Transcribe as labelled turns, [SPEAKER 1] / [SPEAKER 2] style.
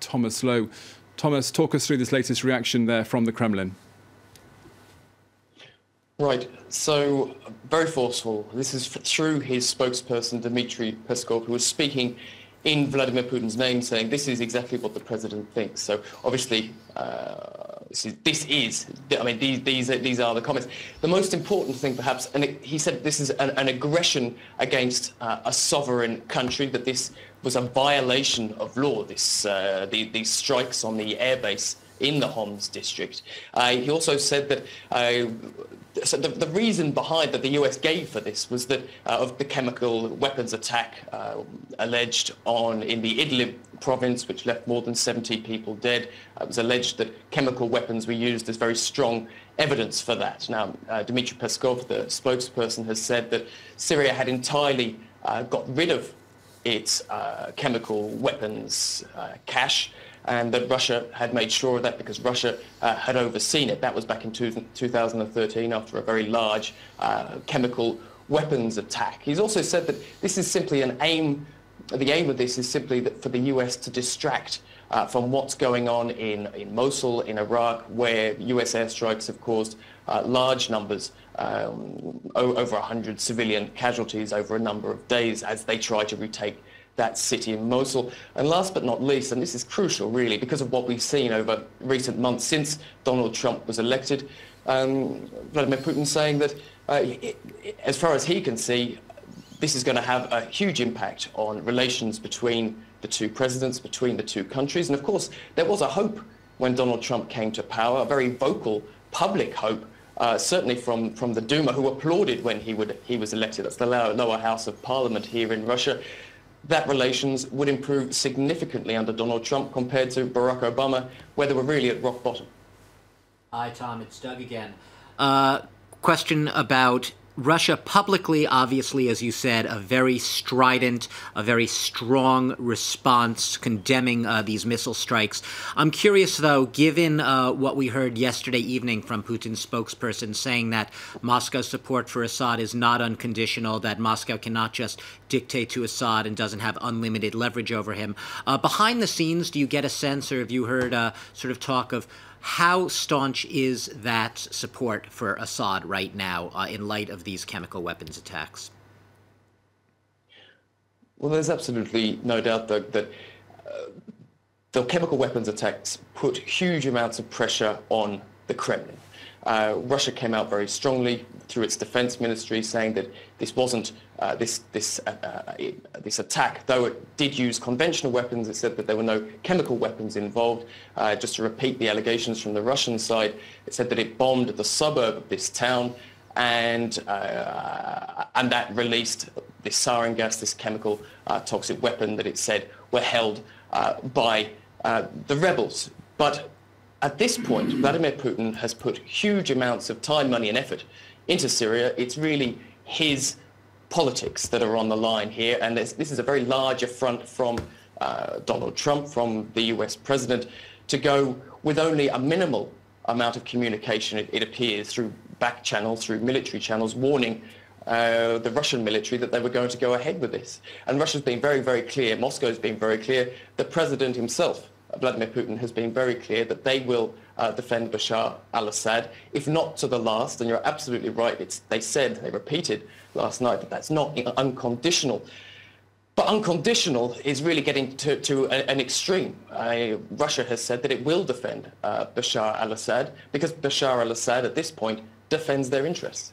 [SPEAKER 1] Thomas Lowe. Thomas, talk us through this latest reaction there from the Kremlin.
[SPEAKER 2] Right, so very forceful. This is through his spokesperson, Dmitry Peskov, who was speaking in Vladimir Putin's name, saying this is exactly what the president thinks. So obviously, these are the comments. The most important thing, perhaps, and he said this is an aggression against a sovereign country, that this was a violation of law, these strikes on the airbase in the Homs district. He also said that so the reason behind that the US gave for this was that of the chemical weapons attack alleged in the Idlib province, which left more than 70 people dead. It was alleged that chemical weapons were used as very strong evidence for that. Now, Dmitry Peskov, the spokesperson, has said that Syria had entirely got rid of its chemical weapons cache, and that Russia had made sure of that because Russia had overseen it. That was back in 2013 after a very large chemical weapons attack. He's also said that this is simply the aim of this is simply for the US to distract from what's going on in Mosul, in Iraq, where US airstrikes have caused large numbers, over 100 civilian casualties over a number of days as they try to retake that city in Mosul. And last but not least, and this is crucial really because of what we've seen over recent months since Donald Trump was elected, Vladimir Putin saying that as far as he can see, this is going to have a huge impact on relations between the two presidents, between the two countries. And of course, there was a hope when Donald Trump came to power, a very vocal public hope, certainly from the Duma, who applauded when he was elected. That's the lower house of parliament here in Russia. That relations would improve significantly under Donald Trump compared to Barack Obama, where they were really at rock bottom.
[SPEAKER 3] Hi, Tom. It's Doug again. Question about Russia publicly, obviously, as you said, a very strident, a very strong response condemning these missile strikes. I'm curious, though, given what we heard yesterday evening from Putin's spokesperson saying that Moscow's support for Assad is not unconditional, that Moscow cannot just dictate to Assad and doesn't have unlimited leverage over him. Behind the scenes, do you get a sense, or have you heard sort of talk of how staunch is that support for Assad right now in light of these chemical weapons attacks?
[SPEAKER 2] Well, there's absolutely no doubt that the chemical weapons attacks put huge amounts of pressure on the Kremlin. Russia came out very strongly through its defense ministry saying that this wasn't this attack, though it did use conventional weapons. It said that there were no chemical weapons involved. Just to repeat the allegations from the Russian side, it said that it bombed the suburb of this town, and that released this sarin gas, this chemical toxic weapon that it said were held by the rebels. But at this point, Vladimir Putin has put huge amounts of time, money and effort into Syria. It's really his politics that are on the line here, and this is a very large affront from Donald Trump, from the US president, to go with only a minimal amount of communication, it appears, through back channels, through military channels, warning the Russian military that they were going to go ahead with this. And Russia's been very, very clear, Moscow's been very clear, the president himself, Vladimir Putin, has been very clear that they will defend Bashar al-Assad, if not to the last. And you're absolutely right. They repeated last night that that's not unconditional. But unconditional is really getting to an extreme. Russia has said that it will defend Bashar al-Assad because Bashar al-Assad at this point defends their interests.